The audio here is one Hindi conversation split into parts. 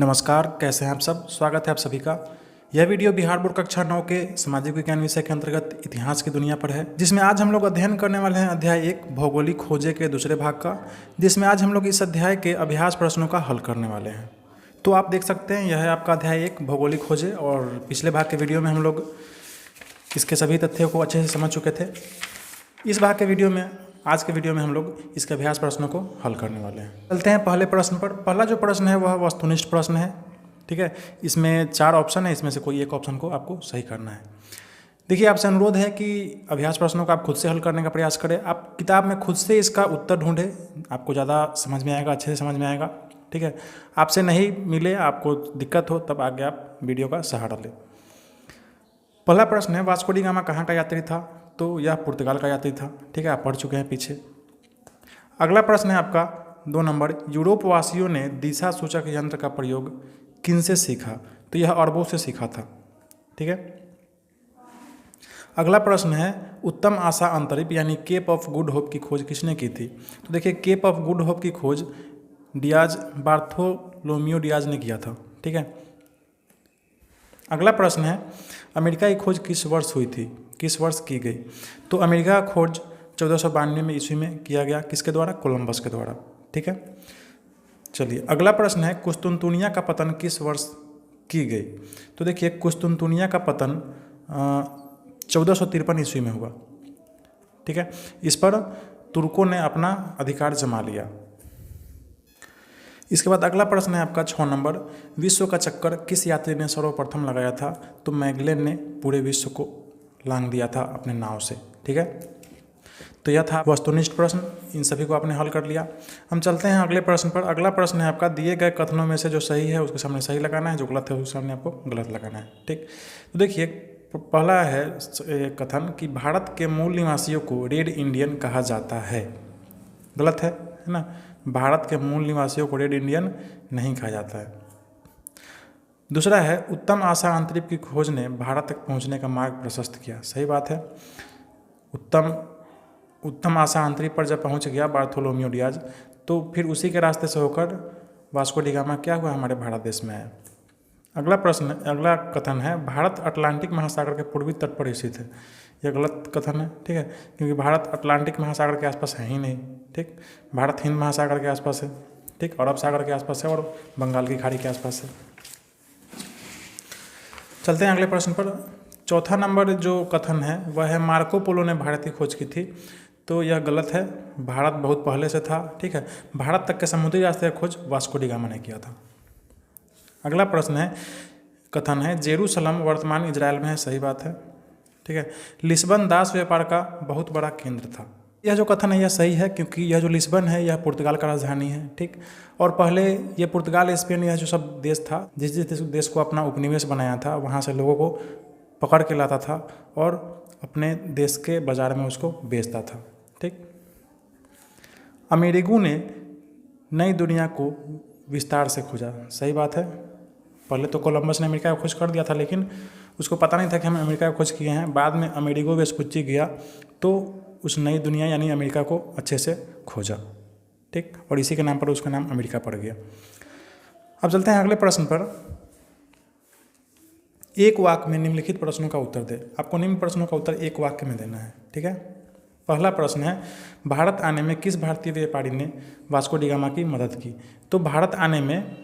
नमस्कार, कैसे हैं आप सब। स्वागत है आप सभी का। यह वीडियो बिहार बोर्ड कक्षा 9 के सामाजिक विज्ञान विषय के अंतर्गत इतिहास की दुनिया पर है, जिसमें आज हम लोग अध्ययन करने वाले हैं अध्याय 1 भौगोलिक खोजे के दूसरे भाग का, जिसमें आज हम लोग इस अध्याय के अभ्यास प्रश्नों का हल करने वाले हैं। तो आप देख सकते हैं, यह है आपका अध्याय 1 भौगोलिक खोजे, और पिछले भाग के वीडियो में हम लोग इसके सभी तथ्यों को अच्छे से समझ चुके थे। इस भाग के वीडियो में, आज के वीडियो में हम लोग इसके अभ्यास प्रश्नों को हल करने वाले हैं। चलते हैं पहले प्रश्न पर। पहला जो प्रश्न है वह वस्तुनिष्ठ प्रश्न है, ठीक है। इसमें 4 ऑप्शन है, इसमें से कोई एक ऑप्शन को आपको सही करना है। देखिए, आपसे अनुरोध है कि अभ्यास प्रश्नों का आप खुद से हल करने का प्रयास करें। आप किताब में खुद से इसका उत्तर ढूंढें, आपको ज़्यादा समझ में आएगा, अच्छे से समझ में आएगा, ठीक है। आपसे नहीं मिले, आपको दिक्कत हो, तब आगे आप वीडियो का सहारा लें। पहला प्रश्न है, वास्को डी गामा कहाँ का यात्री था? तो यह पुर्तगाल का यात्री था, ठीक है। आप पढ़ चुके हैं पीछे। अगला प्रश्न है आपका 2 नंबर, यूरोप वासियों ने दिशा सूचक यंत्र का प्रयोग किनसे सीखा? तो यह अरबों से सीखा था, ठीक है। अगला प्रश्न है, उत्तम आशा अंतरिक्ष यानी केप ऑफ गुड होप की खोज किसने की थी? तो देखिए, केप ऑफ गुड होप की खोज बार्थोलोमियो डियाज ने किया था, ठीक है। अगला प्रश्न है, अमेरिका की खोज किस वर्ष हुई थी, किस वर्ष की गई? तो अमेरिका का खोज 1492 में ईस्वी में किया गया। किसके द्वारा? कोलंबस के द्वारा, ठीक है। चलिए, अगला प्रश्न है, कुस्तुनतुनिया का पतन किस वर्ष की गई? तो देखिए, कुस्तुनतुनिया का पतन 1453 ईस्वी में हुआ, ठीक है। इस पर तुर्कों ने अपना अधिकार जमा लिया। इसके बाद अगला प्रश्न है आपका 6 नंबर, विश्व का चक्कर किस यात्री ने सर्वप्रथम लगाया था? तो मैगलेन ने पूरे विश्व को लांघ दिया था अपने नाव से, ठीक है। तो यह था वस्तुनिष्ठ प्रश्न, इन सभी को आपने हल कर लिया। हम चलते हैं अगले प्रश्न पर। अगला प्रश्न है आपका, दिए गए कथनों में से जो सही है उसके सामने सही लगाना है, जो गलत है उसके सामने आपको गलत लगाना है, ठीक। तो देखिए, पहला है कथन कि भारत के मूल निवासियों को रेड इंडियन कहा जाता है। गलत है ना। भारत के मूल निवासियों को रेड इंडियन नहीं कहा जाता है। दूसरा है, उत्तम आशा अंतरिक्ष की खोज ने भारत तक पहुंचने का मार्ग प्रशस्त किया। सही बात है। उत्तम आशा अंतरिक्ष पर जब पहुंच गया बार्थोलोमियो डियाज, तो फिर उसी के रास्ते से होकर वास्को डी गामा क्या हुआ, हमारे भारत देश में आया। अगला कथन है, भारत अटलांटिक महासागर के पूर्वी तट पर स्थित है। यह गलत कथन है, ठीक है, क्योंकि भारत अटलांटिक महासागर के आसपास है ही नहीं, ठीक। भारत हिंद महासागर के आसपास है, ठीक, अरब सागर के आसपास है और बंगाल की खाड़ी के आसपास है। चलते हैं अगले प्रश्न पर। चौथा नंबर जो कथन है वह है, मार्को पोलो ने भारत की खोज की थी। तो यह गलत है। भारत बहुत पहले से था, ठीक है। भारत तक के समुद्री रास्ते की खोज वास्को डी गामा ने किया था। अगला प्रश्न है, कथन है, जेरूसलम वर्तमान इजराइल में है। सही बात है, ठीक है। लिस्बन दास व्यापार का बहुत बड़ा केंद्र था। यह जो कथन है यह सही है, क्योंकि यह जो लिस्बन है यह पुर्तगाल का राजधानी है, ठीक। और पहले ये पुर्तगाल, स्पेन, यह जो सब देश था, जिस जिस देश को अपना उपनिवेश बनाया था, वहाँ से लोगों को पकड़ के लाता था और अपने देश के बाज़ार में उसको बेचता था, ठीक। अमेरिगो ने नई दुनिया को विस्तार से खोजा। सही बात है। पहले तो कोलंबस ने अमेरिका की खोज कर दिया था, लेकिन उसको पता नहीं था कि हम अमेरिका की खोज किए हैं। बाद में अमेरिगो वेस्पुच्ची गया तो उस नई दुनिया यानी अमेरिका को अच्छे से खोजा, ठीक, और इसी के नाम पर उसका नाम अमेरिका पड़ गया। अब चलते हैं अगले प्रश्न पर। एक वाक्य में निम्नलिखित प्रश्नों का उत्तर दे। आपको निम्न प्रश्नों का उत्तर एक वाक्य में देना है, ठीक है। पहला प्रश्न है, भारत आने में किस भारतीय व्यापारी ने वास्को डी गामा की मदद की? तो भारत आने में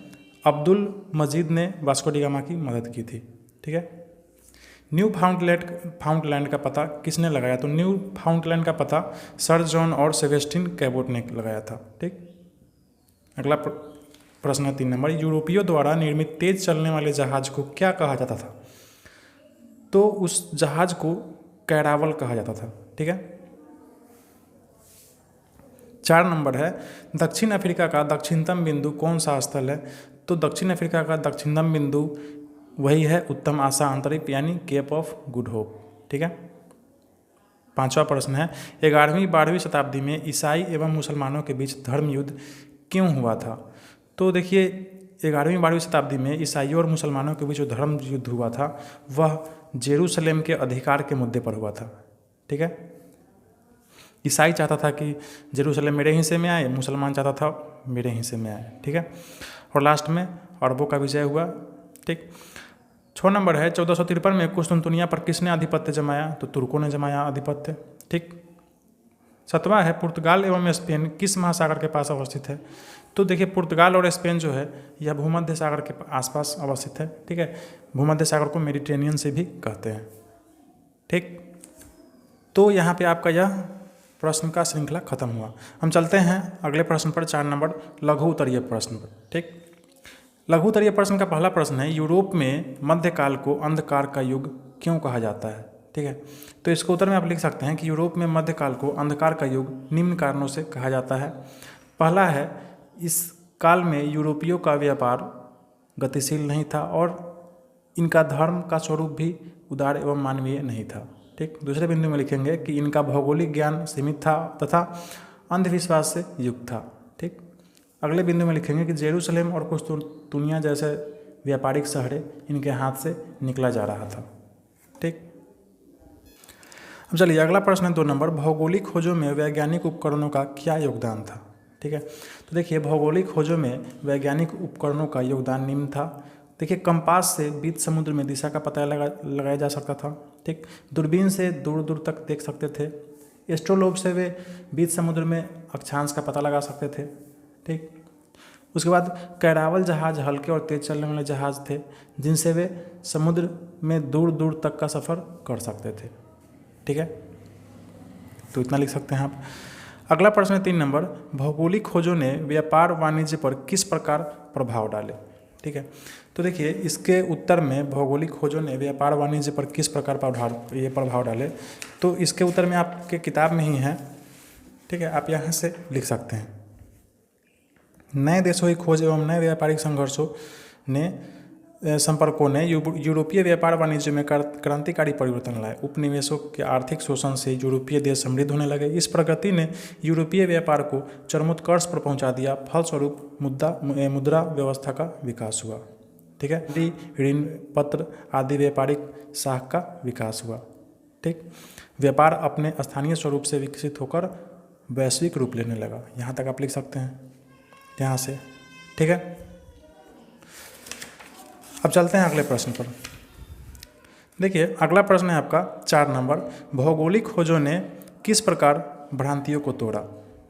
अब्दुल मजीद ने वास्को डी गामा की मदद की थी, ठीक है। न्यू फाउंडलैंड का पता किसने लगाया? तो न्यू फाउंडलैंड का पता सर जॉन और सेबेस्टियन कैबोट ने लगाया था, ठीक। अगला प्रश्न है 3 नंबर, यूरोपियों द्वारा निर्मित तेज चलने वाले जहाज को क्या कहा जाता था? तो उस जहाज को कैरावल कहा जाता था, ठीक है। 4 नंबर है, दक्षिण अफ्रीका का दक्षिणतम बिंदु कौन सा स्थल है? तो दक्षिण अफ्रीका का दक्षिणतम बिंदु वही है उत्तम आशा अंतरिक्ष यानी केप ऑफ गुड होप, ठीक है। 5वां प्रश्न है, 11वीं-12वीं शताब्दी में ईसाई एवं मुसलमानों के बीच धर्म युद्ध क्यों हुआ था? तो देखिए, 11वीं-12वीं शताब्दी में ईसाइयों और मुसलमानों के बीच जो धर्म युद्ध हुआ था वह जेरूसलेम के अधिकार के मुद्दे पर हुआ था, ठीक है। ईसाई चाहता था कि जेरूसलेम मेरे हिस्से में आए, मुसलमान चाहता था मेरे हिस्से में आए, ठीक है। और लास्ट में अरबों का विजय हुआ। ठीक। 6 नंबर है 1453 में कुस्तुनतुनिया पर किसने आधिपत्य जमाया? तो तुर्कों ने जमाया आधिपत्य। ठीक। 7वां है पुर्तगाल एवं स्पेन किस महासागर के पास अवस्थित है? तो देखिए पुर्तगाल और स्पेन जो है यह भूमध्य सागर के आसपास अवस्थित है। ठीक है, भूमध्य सागर को मेडिटेरेनियन से भी कहते हैं। ठीक, तो यहाँ पे आपका यह प्रश्न का श्रृंखला खत्म हुआ। हम चलते हैं अगले प्रश्न पर, 4 नंबर लघु उत्तरीय प्रश्न पर। ठीक, लघु उत्तरीय प्रश्न का पहला प्रश्न है यूरोप में मध्यकाल को अंधकार का युग क्यों कहा जाता है? ठीक है, तो इसके उत्तर में आप लिख सकते हैं कि यूरोप में मध्यकाल को अंधकार का युग निम्न कारणों से कहा जाता है। पहला है, इस काल में यूरोपियों का व्यापार गतिशील नहीं था और इनका धर्म का स्वरूप भी उदार एवं मानवीय नहीं था। ठीक, दूसरे बिंदु में लिखेंगे कि इनका भौगोलिक ज्ञान सीमित था तथा अंधविश्वास से युक्त था। ठीक, अगले बिंदु में लिखेंगे कि जेरूसलेम और कुस्तुनतुनिया जैसे व्यापारिक शहरें इनके हाथ से निकला जा रहा था। ठीक, अब चलिए अगला प्रश्न है 2 नंबर, भौगोलिक खोजों में वैज्ञानिक उपकरणों का क्या योगदान था? ठीक है, तो देखिए भौगोलिक खोजों में वैज्ञानिक उपकरणों का योगदान निम्न था। देखिए कंपास से बीच समुद्र में दिशा का पता लगाया जा सकता था। ठीक, दूरबीन से दूर दूर तक देख सकते थे। एस्ट्रोलोब से वे बीच समुद्र में अक्षांश का पता लगा सकते थे। ठीक, उसके बाद कैरावल जहाज हल्के और तेज चलने वाले जहाज थे जिनसे वे समुद्र में दूर दूर तक का सफ़र कर सकते थे। ठीक है, तो इतना लिख सकते हैं आप। अगला प्रश्न है 3 नंबर, भौगोलिक खोजों ने व्यापार वाणिज्य पर किस प्रकार प्रभाव डाले? ठीक है, तो देखिए इसके उत्तर में भौगोलिक खोजों ने व्यापार वाणिज्य पर किस प्रकार प्रभाव डाले, तो इसके उत्तर में आपके किताब में ही है। ठीक है, आप यहाँ से लिख सकते हैं, नए देशों की खोज एवं नए व्यापारिक संपर्कों ने यूरोपीय व्यापार वाणिज्य में क्रांतिकारी परिवर्तन लाए। उपनिवेशों के आर्थिक शोषण से यूरोपीय देश समृद्ध होने लगे। इस प्रगति ने यूरोपीय व्यापार को चरमोत्कर्ष पर पहुंचा दिया। फलस्वरूप मुद्रा व्यवस्था का विकास हुआ। ठीक है, ऋण पत्र आदि व्यापारिक शाख का विकास हुआ। ठीक, व्यापार अपने स्थानीय स्वरूप से विकसित होकर वैश्विक रूप लेने लगा। यहाँ तक आप लिख सकते हैं यहाँ से। ठीक है, अब चलते हैं अगले प्रश्न पर। देखिए अगला प्रश्न है आपका 4 नंबर, भौगोलिक खोजों ने किस प्रकार भ्रांतियों को तोड़ा?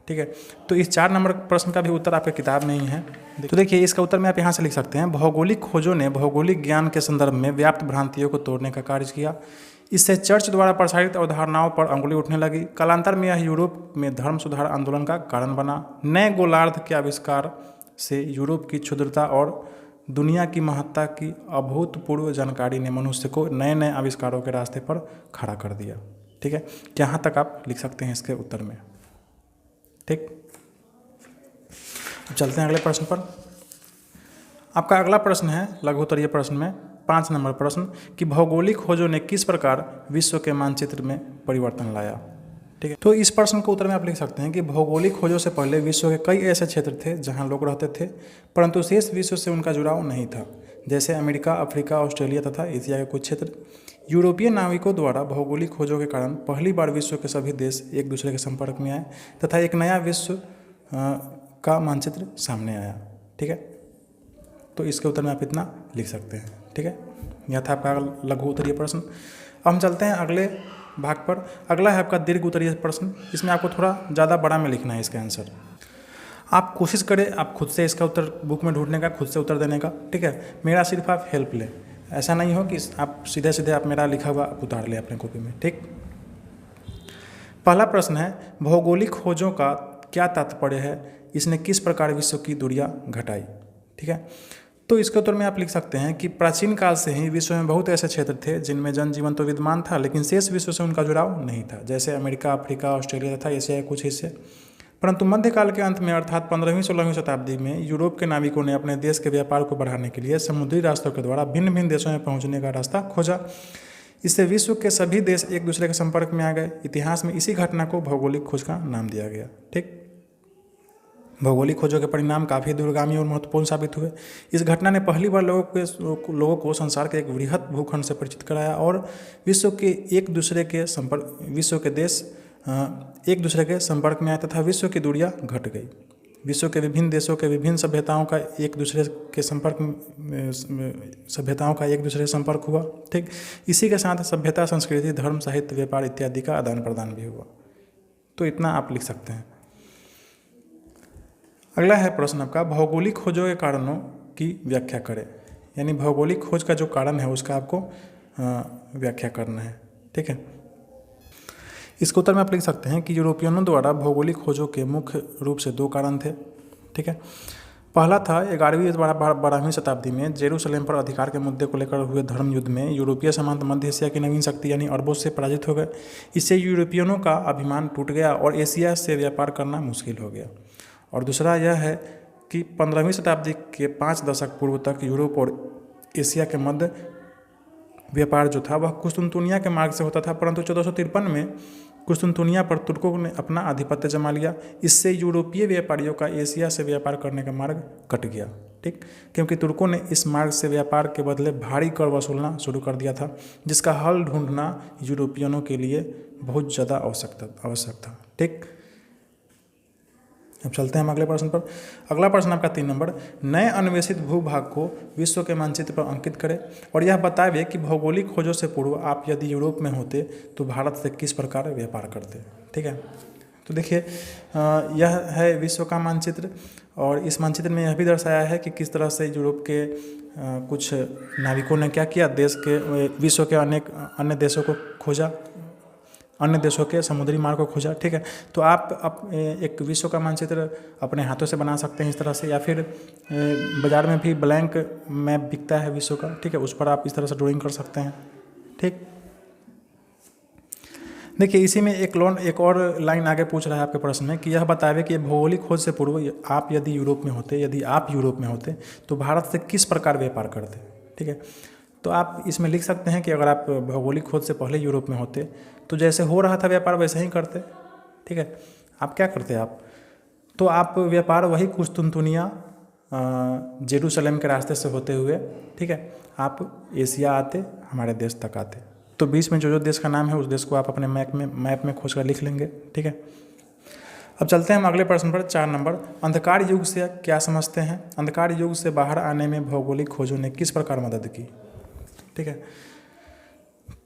ठीक है, तो इस 4 नंबर प्रश्न का भी उत्तर आपके किताब में ही है। तो देखिए इसका उत्तर में आप यहाँ से लिख सकते हैं, भौगोलिक खोजों ने भौगोलिक ज्ञान के संदर्भ में व्याप्त भ्रांतियों को तोड़ने का कार्य किया। इससे चर्च द्वारा प्रसारित अवधारणाओं पर अंगुली उठने लगी। कालांतर में यह यूरोप में धर्म सुधार आंदोलन का कारण बना। नए गोलार्ध के आविष्कार से यूरोप की क्षुद्रता और दुनिया की महत्ता की अभूतपूर्व जानकारी ने मनुष्य को नए नए आविष्कारों के रास्ते पर खड़ा कर दिया। ठीक है, यहाँ तक आप लिख सकते हैं इसके उत्तर में। ठीक, अब चलते हैं अगले प्रश्न पर। आपका अगला प्रश्न है लघु उत्तरीय प्रश्न में 5 नंबर प्रश्न कि भौगोलिक खोजों ने किस प्रकार विश्व के मानचित्र में परिवर्तन लाया? ठीक है, तो इस प्रश्न के उत्तर में आप लिख सकते हैं कि भौगोलिक खोजों से पहले विश्व के कई ऐसे क्षेत्र थे जहां लोग रहते थे परंतु शेष विश्व से उनका जुड़ाव नहीं था, जैसे अमेरिका, अफ्रीका, ऑस्ट्रेलिया तथा एशिया के कुछ क्षेत्र। यूरोपीय नाविकों द्वारा भौगोलिक खोजों के कारण पहली बार विश्व के सभी देश एक दूसरे के संपर्क में आए तथा एक नया विश्व का मानचित्र सामने आया। ठीक है, तो इसके उत्तर में आप इतना लिख सकते हैं। ठीक है, यह था आपका लघु उत्तरीय प्रश्न। अब हम चलते हैं अगले भाग पर। अगला है आपका दीर्घ उत्तरीय प्रश्न। इसमें आपको थोड़ा ज़्यादा बड़ा में लिखना है इसका आंसर। आप कोशिश करें आप खुद से इसका उत्तर बुक में ढूंढने का, खुद से उत्तर देने का। ठीक है, मेरा सिर्फ आप हेल्प लें, ऐसा नहीं हो कि आप सीधे सीधे आप मेरा लिखा हुआ आप उतार लें अपने कॉपी में। ठीक, पहला प्रश्न है भौगोलिक खोजों का क्या तात्पर्य है? इसने किस प्रकार विश्व की दूरियाँ घटाई? ठीक है, तो इसके उत्तर में आप लिख सकते हैं कि प्राचीन काल से ही विश्व में बहुत ऐसे क्षेत्र थे जिनमें जनजीवन तो विद्यमान था लेकिन शेष विश्व से उनका जुड़ाव नहीं था, जैसे अमेरिका, अफ्रीका, ऑस्ट्रेलिया तथा एशिया के कुछ हिस्से। परंतु मध्यकाल के अंत में अर्थात 15वीं-16वीं शताब्दी में यूरोप के नाविकों ने अपने देश के व्यापार को बढ़ाने के लिए समुद्री रास्तों के द्वारा भिन्न भिन्न देशों में पहुँचने का रास्ता खोजा। इससे विश्व के सभी देश एक दूसरे के संपर्क में आ गए। इतिहास में इसी घटना को भौगोलिक खोज का नाम दिया गया। ठीक, भौगोलिक खोजों के परिणाम काफ़ी दूरगामी और महत्वपूर्ण साबित हुए। इस घटना ने पहली बार लोगों को संसार के एक वृहत भूखंड से परिचित कराया और विश्व के देश एक दूसरे के संपर्क में आए तथा विश्व की दूरियां घट गई। विश्व के विभिन्न देशों के विभिन्न सभ्यताओं का एक दूसरे के संपर्क संपर्क हुआ। ठीक, इसी के साथ सभ्यता, संस्कृति, धर्म, साहित्य, व्यापार इत्यादि का आदान प्रदान भी हुआ। तो इतना आप लिख सकते हैं। अगला है प्रश्न आपका, भौगोलिक खोजों के कारणों की व्याख्या करें। यानी भौगोलिक खोज का जो कारण है उसका आपको व्याख्या करना है। ठीक है, इसके उत्तर में आप लिख सकते हैं कि यूरोपियनों द्वारा भौगोलिक खोजों के मुख्य रूप से 2 कारण थे। ठीक है, पहला था 11वीं 12वीं शताब्दी में जेरूसलेम पर अधिकार के मुद्दे को लेकर हुए धर्म युद्ध में यूरोपीय सामंत मध्य एशिया की नवीन शक्ति यानी अरबों से पराजित हो गए। इससे यूरोपियनों का अभिमान टूट गया और एशिया से व्यापार करना मुश्किल हो गया। और दूसरा यह है कि 15वीं शताब्दी के 5 दशक पूर्व तक यूरोप और एशिया के मध्य व्यापार जो था वह कुस्तुनतुनिया के मार्ग से होता था, परंतु 1453 में कुस्तुनतुनिया पर तुर्कों ने अपना आधिपत्य जमा लिया। इससे यूरोपीय व्यापारियों का एशिया से व्यापार करने का मार्ग कट गया। ठीक, क्योंकि तुर्कों ने इस मार्ग से व्यापार के बदले भारी कर वसूलना शुरू कर दिया था, जिसका हल ढूंढना यूरोपियनों के लिए बहुत ज़्यादा आवश्यक था। ठीक, अब चलते हैं हम अगले प्रश्न पर। अगला प्रश्न आपका 3 नंबर, नए अन्वेषित भूभाग को विश्व के मानचित्र पर अंकित करें और यह बताइए कि भौगोलिक खोजों से पूर्व आप यदि यूरोप में होते तो भारत से किस प्रकार व्यापार करते। ठीक है, तो देखिए यह है विश्व का मानचित्र और इस मानचित्र में यह भी दर्शाया है कि किस तरह से यूरोप के कुछ नाविकों ने क्या किया, देश के विश्व के अनेक अन्य देशों को खोजा, अन्य देशों के समुद्री मार्ग को खोजा। ठीक है, तो आप एक विश्व का मानचित्र अपने हाथों से बना सकते हैं इस तरह से, या फिर बाज़ार में भी ब्लैंक मैप बिकता है विश्व का। ठीक है, उस पर आप इस तरह से ड्राइंग कर सकते हैं। ठीक, देखिए इसी में एक और लाइन आगे पूछ रहा है आपके प्रश्न में कि यह बतावे कि भौगोलिक खोज से पूर्व आप यदि आप यूरोप में होते तो भारत से किस प्रकार व्यापार करते। ठीक है, तो आप इसमें लिख सकते हैं कि अगर आप भौगोलिक खोज से पहले यूरोप में होते तो जैसे हो रहा था व्यापार वैसे ही करते। ठीक है, आप क्या करते तो आप व्यापार वही कुस्तुनतुनिया जेरूसलेम के रास्ते से होते हुए, ठीक है, आप एशिया आते, हमारे देश तक आते। तो बीच में जो देश का नाम है उस देश को आप अपने मैप में खोज कर लिख लेंगे। ठीक है, अब चलते हैं हम अगले प्रश्न पर। 4 नंबर, अंधकार युग से क्या समझते हैं। अंधकार युग से बाहर आने में भौगोलिक खोजों ने किस प्रकार मदद की। ठीक है,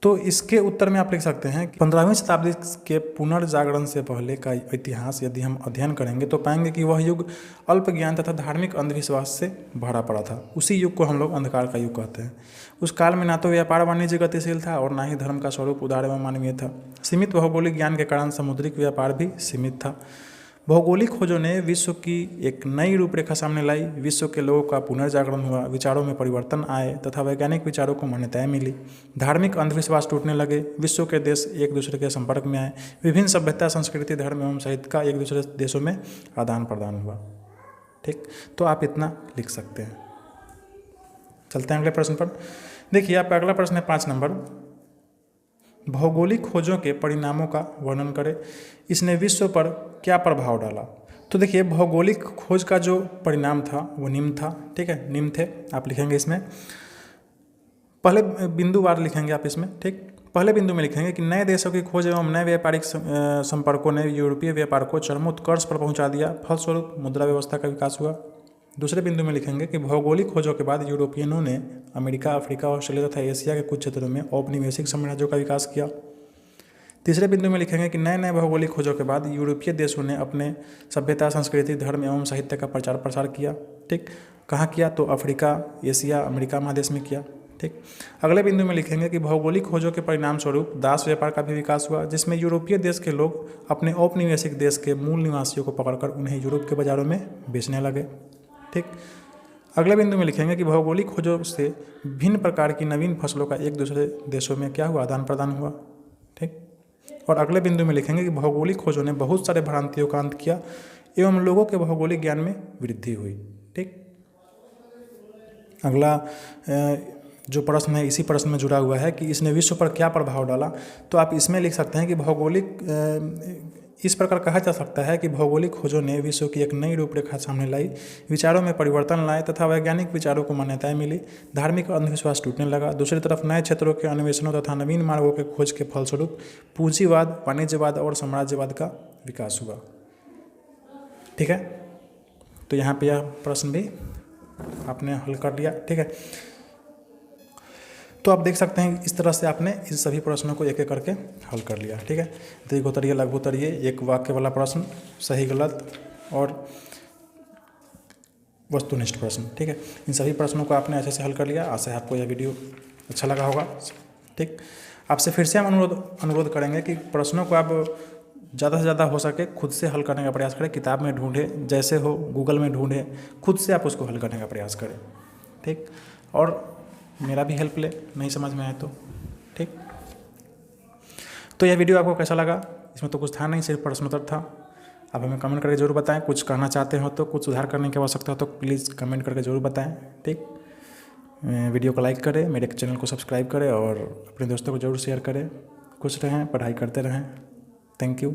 तो इसके उत्तर में आप लिख सकते हैं कि 15वीं शताब्दी के पुनर्जागरण से पहले का इतिहास यदि हम अध्ययन करेंगे तो पाएंगे कि वह युग अल्प ज्ञान तथा धार्मिक अंधविश्वास से भरा पड़ा था। उसी युग को हम लोग अंधकार का युग कहते हैं। उस काल में ना तो व्यापार वाणिज्य गतिशील था और ना ही धर्म का स्वरूप उदार एवं मानवीय था। सीमित भौगोलिक ज्ञान के कारण समुद्रिक व्यापार भी सीमित था। भौगोलिक खोजों ने विश्व की एक नई रूपरेखा सामने लाई। विश्व के लोगों का पुनर्जागरण हुआ, विचारों में परिवर्तन आए तथा वैज्ञानिक विचारों को मान्यताएं मिली। धार्मिक अंधविश्वास टूटने लगे। विश्व के देश एक दूसरे के संपर्क में आए। विभिन्न सभ्यता, संस्कृति, धर्म एवं साहित्य का एक दूसरे देशों में आदान प्रदान हुआ। ठीक, तो आप इतना लिख सकते हैं। चलते हैं अगले प्रश्न पर। देखिए आपका अगला प्रश्न है 5 नंबर, भौगोलिक खोजों के परिणामों का वर्णन करें। इसने विश्व पर क्या प्रभाव डाला। तो देखिए भौगोलिक खोज का जो परिणाम था वो निम्न था। ठीक है, निम्न थे। आप लिखेंगे इसमें पहले बिंदुवार लिखेंगे आप इसमें। ठीक, पहले बिंदु में लिखेंगे कि नए देशों की खोज एवं नए व्यापारिक संपर्कों ने यूरोपीय व्यापार को चरमोत्कर्ष पर पहुंचा दिया। फलस्वरूप मुद्रा व्यवस्था का विकास हुआ। दूसरे बिंदु में लिखेंगे कि भौगोलिक खोजों के बाद यूरोपियनों ने अमेरिका, अफ्रीका, ऑस्ट्रेलिया तथा एशिया के कुछ क्षेत्रों में औपनिवेशिक साम्राज्यों का विकास किया। तीसरे बिंदु में लिखेंगे कि नए नए भौगोलिक खोजों के बाद यूरोपीय देशों ने अपने सभ्यता, संस्कृति, धर्म एवं साहित्य का प्रचार प्रसार किया। ठीक, कहाँ किया तो अफ्रीका, एशिया, अमेरिका महादेश में किया। ठीक, अगले बिंदु में लिखेंगे कि भौगोलिक खोजों के परिणाम स्वरूप दास व्यापार का भी विकास हुआ, जिसमें यूरोपीय देश के लोग अपने औपनिवेशिक देश के मूल निवासियों को पकड़कर उन्हें यूरोप के बाजारों में बेचने लगे। ठीक, अगले बिंदु में लिखेंगे कि भौगोलिक खोजों से भिन्न प्रकार की नवीन फसलों का एक दूसरे देशों में क्या हुआ, आदान प्रदान हुआ। ठीक, और अगले बिंदु में लिखेंगे कि भौगोलिक खोजों ने बहुत सारे भ्रांतियों का अंत किया एवं लोगों के भौगोलिक ज्ञान में वृद्धि हुई। ठीक, अगला जो प्रश्न है इसी प्रश्न में जुड़ा हुआ है कि इसने विश्व पर क्या प्रभाव डाला। तो आप इसमें लिख सकते हैं कि भौगोलिक इस प्रकार कहा जा सकता है कि भौगोलिक खोजों ने विश्व की एक नई रूपरेखा सामने लाई, विचारों में परिवर्तन लाए तथा वैज्ञानिक विचारों को मान्यताएं मिली। धार्मिक अंधविश्वास टूटने लगा। दूसरी तरफ नए क्षेत्रों के अन्वेषणों तथा नवीन मार्गों के खोज के फलस्वरूप पूंजीवाद, वाणिज्यवाद और साम्राज्यवाद का विकास हुआ। ठीक है, तो यहाँ पे यह प्रश्न भी आपने हल कर लिया। ठीक है, तो आप देख सकते हैं इस तरह से आपने इन सभी प्रश्नों को एक एक करके हल कर लिया। ठीक है, दीर्घोत्तरीय लघुत्तरीय एक वाक्य वाला प्रश्न, सही गलत और वस्तुनिष्ठ प्रश्न। ठीक है, इन सभी प्रश्नों को आपने अच्छे से हल कर लिया। आशा है आपको यह वीडियो अच्छा लगा होगा। ठीक, आपसे फिर से हम अनुरोध करेंगे कि प्रश्नों को आप ज़्यादा से ज़्यादा हो सके खुद से हल करने का प्रयास करें। किताब में ढूंढें, जैसे हो गूगल में ढूंढें, खुद से आप उसको हल करने का प्रयास करें। ठीक, और मेरा भी हेल्प ले, नहीं समझ में आए तो। ठीक, तो यह वीडियो आपको कैसा लगा? इसमें तो कुछ था नहीं, सिर्फ प्रश्नोत्तर था। आप हमें कमेंट करके जरूर बताएं। कुछ कहना चाहते हो तो, कुछ सुधार करने की आवश्यकता हो तो प्लीज़ कमेंट करके जरूर बताएं। ठीक, वीडियो को लाइक करें, मेरे चैनल को सब्सक्राइब करें और अपने दोस्तों को जरूर शेयर करें। खुश रहें, पढ़ाई करते रहें। Thank you.